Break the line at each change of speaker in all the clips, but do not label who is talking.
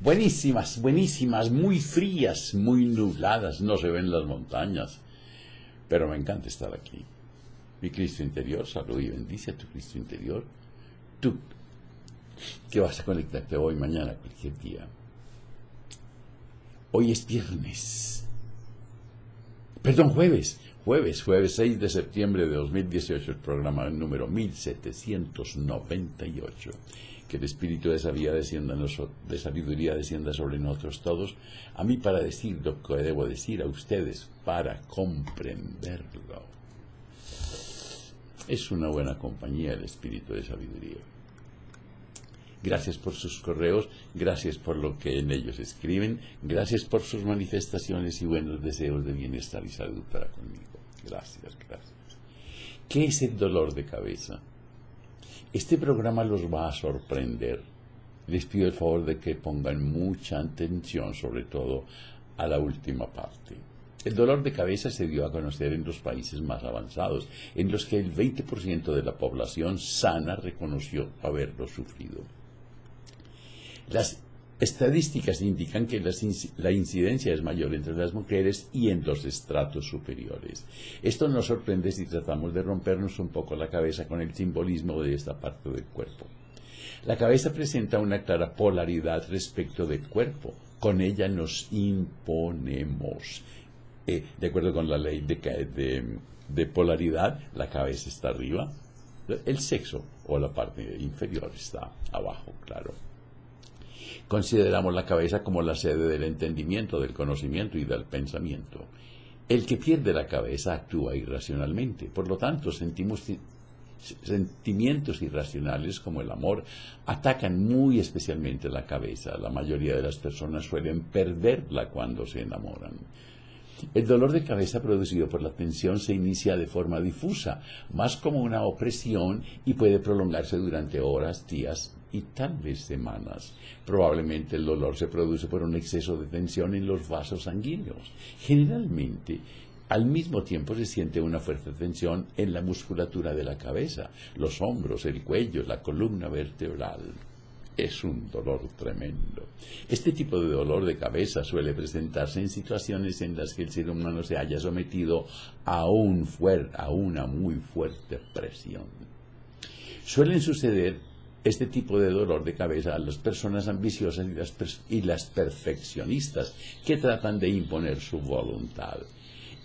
Buenísimas, buenísimas, muy frías, muy nubladas, no se ven las montañas, pero me encanta estar aquí. Mi Cristo interior, salud y bendice a tu Cristo interior. Tú, que vas a conectarte hoy, mañana, cualquier día. Hoy es viernes. Perdón, jueves 6 de septiembre de 2018, el programa número 1798. Que el Espíritu de sabiduría descienda sobre nosotros todos, a mí para decir lo que debo decir, a ustedes para comprenderlo. Es una buena compañía el Espíritu de sabiduría. Gracias por sus correos, gracias por lo que en ellos escriben, gracias por sus manifestaciones y buenos deseos de bienestar y salud para conmigo. Gracias, gracias. ¿Qué es el dolor de cabeza? Este programa los va a sorprender. Les pido el favor de que pongan mucha atención, sobre todo a la última parte. El dolor de cabeza se dio a conocer en los países más avanzados, en los que el 20% de la población sana reconoció haberlo sufrido. Las estadísticas indican que la incidencia es mayor entre las mujeres y en los estratos superiores. Esto nos sorprende si tratamos de rompernos un poco la cabeza con el simbolismo de esta parte del cuerpo. La cabeza presenta una clara polaridad respecto del cuerpo. Con ella nos imponemos. De acuerdo con la ley de polaridad, la cabeza está arriba, el sexo o la parte inferior está abajo, claro. Consideramos la cabeza como la sede del entendimiento, del conocimiento y del pensamiento. El que pierde la cabeza actúa irracionalmente. Por lo tanto, sentimientos irracionales como el amor atacan muy especialmente la cabeza. La mayoría de las personas suelen perderla cuando se enamoran. El dolor de cabeza producido por la tensión se inicia de forma difusa, más como una opresión, y puede prolongarse durante horas, días y tal vez semanas. Probablemente el dolor se produce por un exceso de tensión en los vasos sanguíneos. Generalmente, al mismo tiempo se siente una fuerte tensión en la musculatura de la cabeza, los hombros, el cuello, la columna vertebral. Es un dolor tremendo. Este tipo de dolor de cabeza suele presentarse en situaciones en las que el ser humano se haya sometido a una muy fuerte presión. Suelen suceder este tipo de dolor de cabeza a las personas ambiciosas y las perfeccionistas que tratan de imponer su voluntad.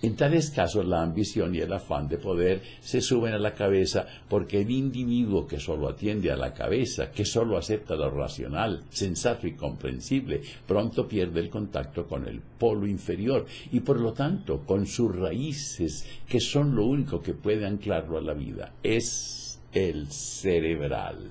En tales casos, la ambición y el afán de poder se suben a la cabeza porque el individuo que solo atiende a la cabeza, que solo acepta lo racional, sensato y comprensible, pronto pierde el contacto con el polo inferior y, por lo tanto, con sus raíces, que son lo único que puede anclarlo a la vida. Es el cerebral.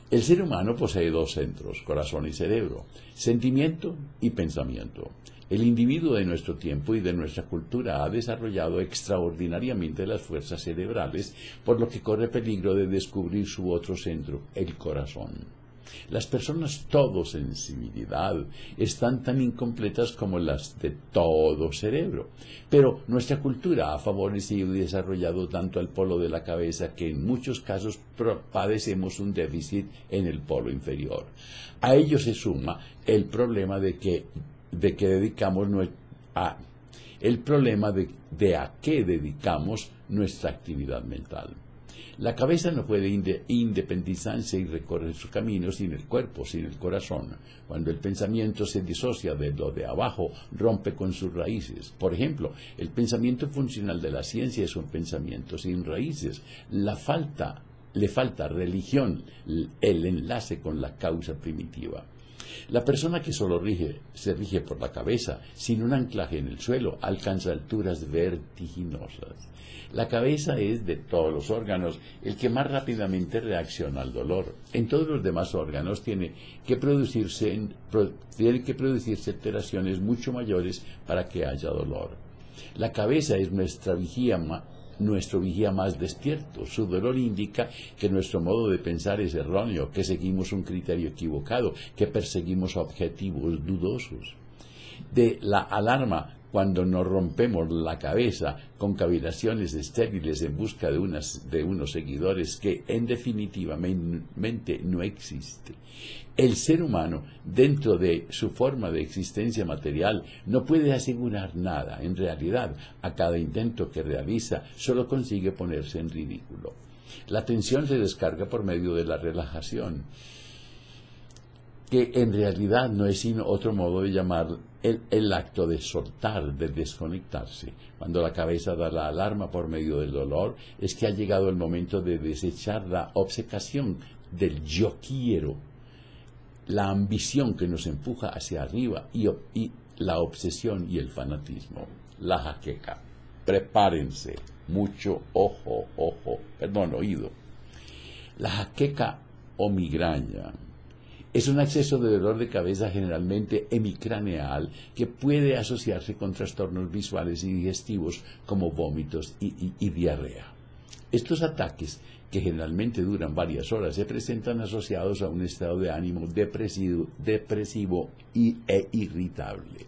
El ser humano posee dos centros, corazón y cerebro, sentimiento y pensamiento. El individuo de nuestro tiempo y de nuestra cultura ha desarrollado extraordinariamente las fuerzas cerebrales, por lo que corre peligro de descubrir su otro centro, el corazón. Las personas todo sensibilidad están tan incompletas como las de todo cerebro, pero nuestra cultura ha favorecido y desarrollado tanto el polo de la cabeza que en muchos casos padecemos un déficit en el polo inferior. A ello se suma el problema de a qué dedicamos nuestra actividad mental. La cabeza no puede independizarse y recorrer su camino sin el cuerpo, sin el corazón. Cuando el pensamiento se disocia de lo de abajo, rompe con sus raíces. Por ejemplo, el pensamiento funcional de la ciencia es un pensamiento sin raíces. Le falta religión, el enlace con la causa primitiva. La persona que solo se rige por la cabeza, sin un anclaje en el suelo, alcanza alturas vertiginosas. La cabeza es, de todos los órganos, el que más rápidamente reacciona al dolor. En todos los demás órganos tiene que producirse alteraciones mucho mayores para que haya dolor. La cabeza es nuestro vigía más despierto. Su dolor indica que nuestro modo de pensar es erróneo, que seguimos un criterio equivocado, que perseguimos objetivos dudosos. De la alarma cuando nos rompemos la cabeza con cavilaciones estériles en busca de unos seguidores que en definitivamente no existe. El ser humano, dentro de su forma de existencia material, no puede asegurar nada. En realidad, a cada intento que realiza, solo consigue ponerse en ridículo. La tensión se descarga por medio de la relajación, que en realidad no es sino otro modo de llamar el acto de soltar, de desconectarse. Cuando la cabeza da la alarma por medio del dolor, es que ha llegado el momento de desechar la obcecación del yo quiero, la ambición que nos empuja hacia arriba y la obsesión y el fanatismo. La jaqueca. Prepárense. Mucho oído. La jaqueca o migraña es un acceso de dolor de cabeza generalmente hemicraneal que puede asociarse con trastornos visuales y digestivos como vómitos y diarrea. Estos ataques, que generalmente duran varias horas, se presentan asociados a un estado de ánimo depresivo e irritable.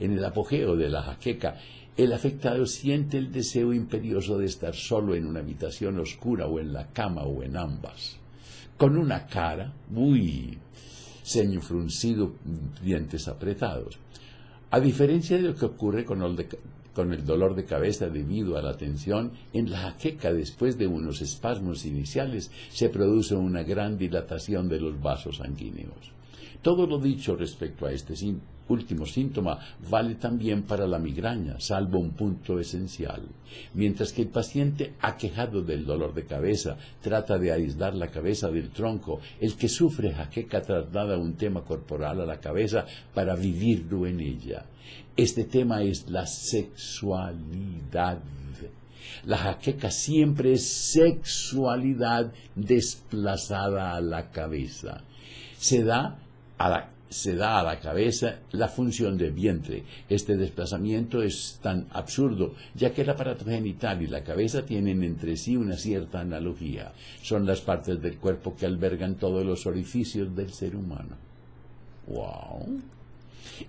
En el apogeo de la jaqueca, el afectado siente el deseo imperioso de estar solo en una habitación oscura o en la cama o en ambas, con una cara muy ceño fruncido, dientes apretados. A diferencia de lo que ocurre con el dolor de cabeza debido a la tensión, en la jaqueca, después de unos espasmos iniciales, se produce una gran dilatación de los vasos sanguíneos. Todo lo dicho respecto a este último síntoma vale también para la migraña, salvo un punto esencial. Mientras que el paciente aquejado del dolor de cabeza trata de aislar la cabeza del tronco, el que sufre jaqueca traslada un tema corporal a la cabeza para vivirlo en ella. Este tema es la sexualidad. La jaqueca siempre es sexualidad desplazada a la cabeza. Se da a la cabeza la función de vientre. Este desplazamiento es tan absurdo, ya que el aparato genital y la cabeza tienen entre sí una cierta analogía. Son las partes del cuerpo que albergan todos los orificios del ser humano. ¡Wow!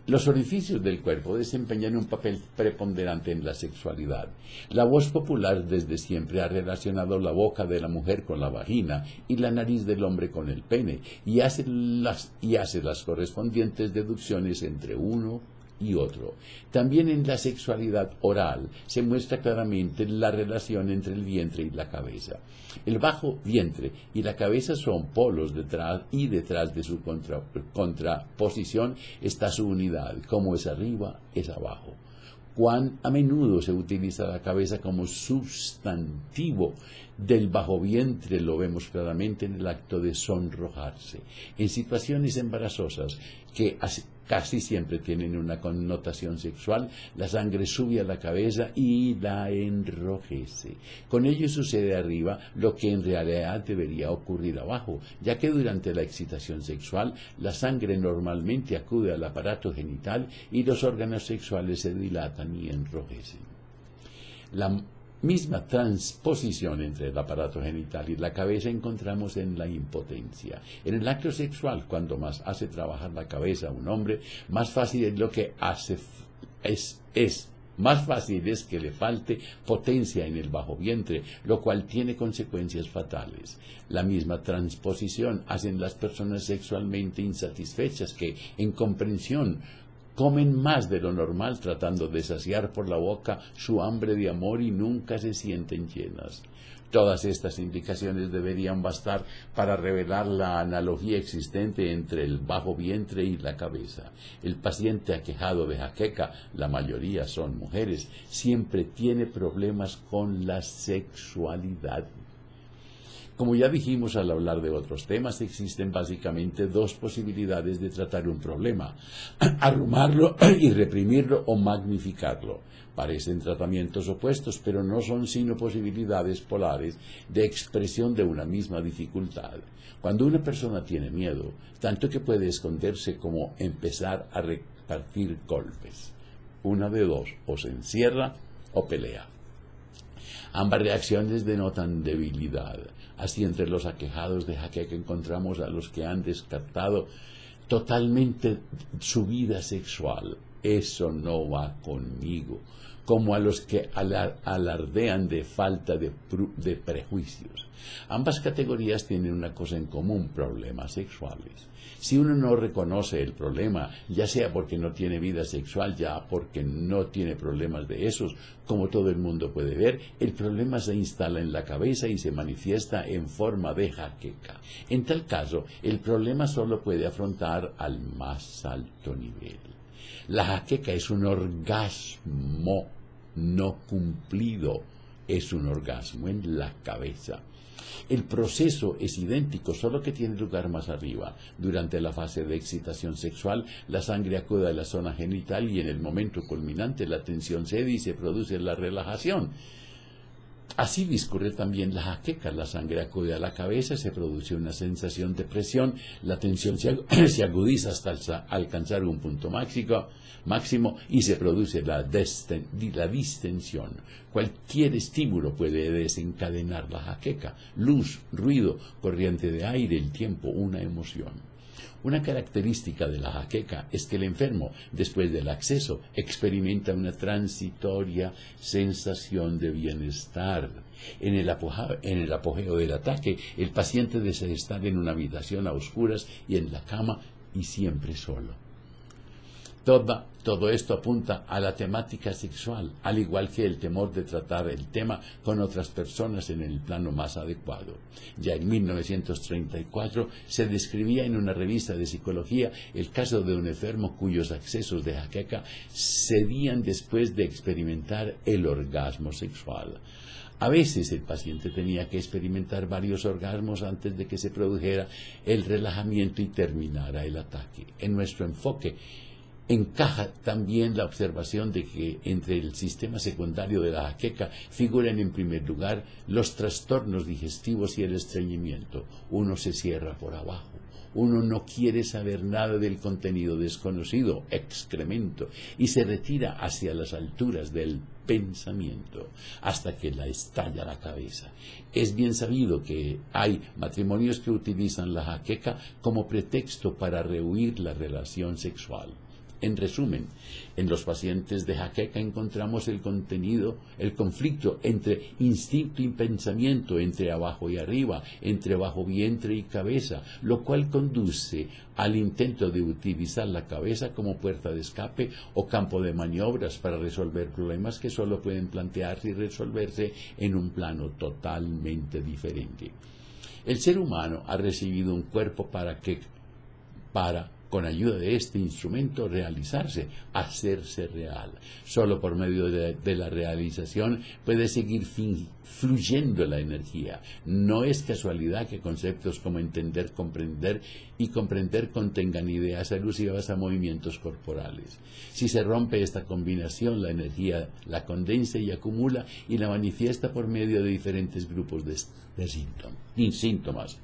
Los orificios del cuerpo desempeñan un papel preponderante en la sexualidad. La voz popular desde siempre ha relacionado la boca de la mujer con la vagina y la nariz del hombre con el pene, y hace las correspondientes deducciones entre uno y otro. También en la sexualidad oral se muestra claramente la relación entre el vientre y la cabeza. El bajo vientre y la cabeza son polos detrás, y detrás de su contraposición está su unidad. Como es arriba, es abajo. Cuán a menudo se utiliza la cabeza como sustantivo del bajo vientre lo vemos claramente en el acto de sonrojarse. En situaciones embarazosas que casi siempre tienen una connotación sexual, la sangre sube a la cabeza y la enrojece. Con ello sucede arriba lo que en realidad debería ocurrir abajo, ya que durante la excitación sexual la sangre normalmente acude al aparato genital y los órganos sexuales se dilatan y enrojecen. La misma transposición entre el aparato genital y la cabeza encontramos en la impotencia. En el acto sexual, cuando más hace trabajar la cabeza a un hombre, más fácil es lo que hace más fácil es que le falte potencia en el bajo vientre, lo cual tiene consecuencias fatales. La misma transposición hacen las personas sexualmente insatisfechas que, en comprensión, comen más de lo normal tratando de saciar por la boca su hambre de amor y nunca se sienten llenas. Todas estas indicaciones deberían bastar para revelar la analogía existente entre el bajo vientre y la cabeza. El paciente aquejado de jaqueca, la mayoría son mujeres, siempre tiene problemas con la sexualidad. Como ya dijimos al hablar de otros temas, existen básicamente dos posibilidades de tratar un problema: arrumarlo y reprimirlo o magnificarlo. Parecen tratamientos opuestos, pero no son sino posibilidades polares de expresión de una misma dificultad. Cuando una persona tiene miedo, tanto que puede esconderse como empezar a repartir golpes. Una de dos: o se encierra o pelea. Ambas reacciones denotan debilidad. Así, entre los aquejados de jaqueca encontramos a los que han descartado totalmente su vida sexual. eso no va conmigo, como a los que alardean de falta de prejuicios. Ambas categorías tienen una cosa en común: problemas sexuales. Si uno no reconoce el problema, ya sea porque no tiene vida sexual, ya porque no tiene problemas de esos, como todo el mundo puede ver, el problema se instala en la cabeza y se manifiesta en forma de jaqueca. En tal caso, el problema solo puede afrontar al más alto nivel. La jaqueca es un orgasmo no cumplido, es un orgasmo en la cabeza. El proceso es idéntico, solo que tiene lugar más arriba. Durante la fase de excitación sexual, la sangre acude a la zona genital y en el momento culminante la tensión cede y se produce la relajación. Así discurre también la jaqueca. La sangre acude a la cabeza, se produce una sensación de presión, la tensión se agudiza hasta alcanzar un punto máximo y se produce la distensión. Cualquier estímulo puede desencadenar la jaqueca: luz, ruido, corriente de aire, el tiempo, una emoción. Una característica de la jaqueca es que el enfermo, después del acceso, experimenta una transitoria sensación de bienestar. En el apogeo del ataque, el paciente desea estar en una habitación a oscuras y en la cama y siempre solo. Todo esto apunta a la temática sexual, al igual que el temor de tratar el tema con otras personas en el plano más adecuado. Ya en 1934 se describía en una revista de psicología el caso de un enfermo cuyos accesos de jaqueca cedían después de experimentar el orgasmo sexual. A veces el paciente tenía que experimentar varios orgasmos antes de que se produjera el relajamiento y terminara el ataque. En nuestro enfoque encaja también la observación de que entre el sistema secundario de la jaqueca figuran en primer lugar los trastornos digestivos y el estreñimiento. Uno se cierra por abajo. Uno no quiere saber nada del contenido desconocido, excremento, y se retira hacia las alturas del pensamiento, hasta que la estalla la cabeza. Es bien sabido que hay matrimonios que utilizan la jaqueca como pretexto para rehuir la relación sexual. En resumen, en los pacientes de jaqueca encontramos el conflicto entre instinto y pensamiento, entre abajo y arriba, entre bajo vientre y cabeza, lo cual conduce al intento de utilizar la cabeza como puerta de escape o campo de maniobras para resolver problemas que solo pueden plantearse y resolverse en un plano totalmente diferente. El ser humano ha recibido un cuerpo para con ayuda de este instrumento, realizarse, hacerse real. Solo por medio de la realización puede seguir fluyendo la energía. No es casualidad que conceptos como entender, comprender y comprender contengan ideas alusivas a movimientos corporales. Si se rompe esta combinación, la energía la condensa y acumula y la manifiesta por medio de diferentes grupos de síntomas.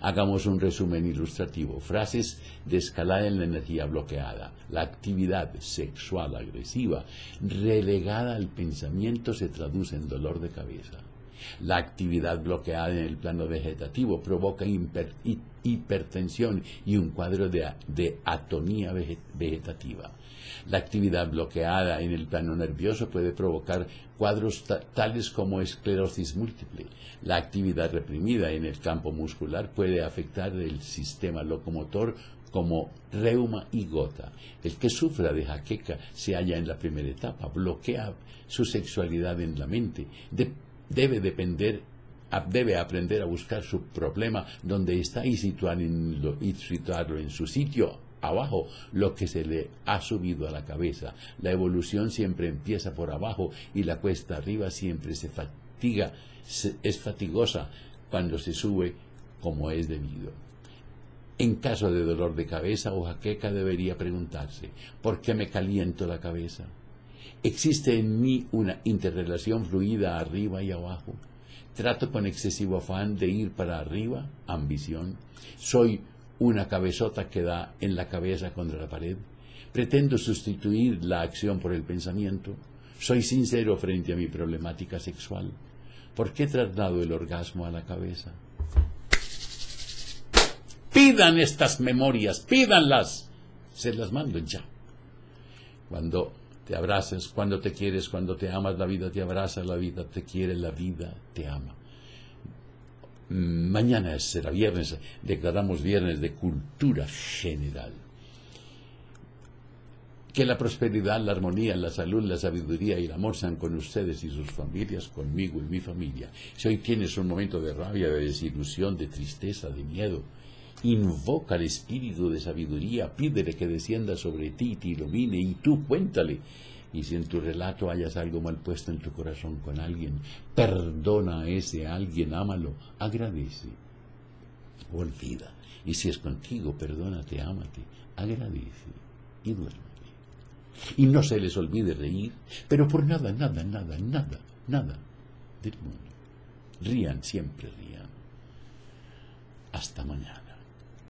Hagamos un resumen ilustrativo. Frases de escalada en la energía bloqueada. La actividad sexual agresiva relegada al pensamiento se traduce en dolor de cabeza. La actividad bloqueada en el plano vegetativo provoca hipertensión y un cuadro de atonía vegetativa. La actividad bloqueada en el plano nervioso puede provocar cuadros tales como esclerosis múltiple. La actividad reprimida en el campo muscular puede afectar el sistema locomotor como reuma y gota. El que sufra de jaqueca se halla en la primera etapa, bloquea su sexualidad en la mente. Debe aprender a buscar su problema donde está y situarlo en su sitio abajo, lo que se le ha subido a la cabeza. La evolución siempre empieza por abajo y la cuesta arriba siempre es fatigosa cuando se sube como es debido. En caso de dolor de cabeza o jaqueca debería preguntarse: ¿por qué me caliento la cabeza? ¿Existe en mí una interrelación fluida arriba y abajo? ¿Trato con excesivo afán de ir para arriba? ¿Ambición? ¿Soy una cabezota que da en la cabeza contra la pared? ¿Pretendo sustituir la acción por el pensamiento? ¿Soy sincero frente a mi problemática sexual? ¿Por qué traslado el orgasmo a la cabeza? Pidan estas memorias, pídanlas. Se las mando ya. Cuando te abrazas, cuando te quieres, cuando te amas, la vida te abraza, la vida te quiere, la vida te ama. Mañana será viernes, declaramos viernes de cultura general. Que la prosperidad, la armonía, la salud, la sabiduría y el amor sean con ustedes y sus familias, conmigo y mi familia. Si hoy tienes un momento de rabia, de desilusión, de tristeza, de miedo, invoca al espíritu de sabiduría, pídele que descienda sobre ti y te ilumine, y tú cuéntale. Y si en tu relato hayas algo mal puesto en tu corazón con alguien, perdona a ese alguien, ámalo, agradece, olvida. Y si es contigo, perdónate, ámate, agradece y duerme. Y no se les olvide reír, pero por nada, nada, nada, nada, nada del mundo. Rían, siempre rían. Hasta mañana.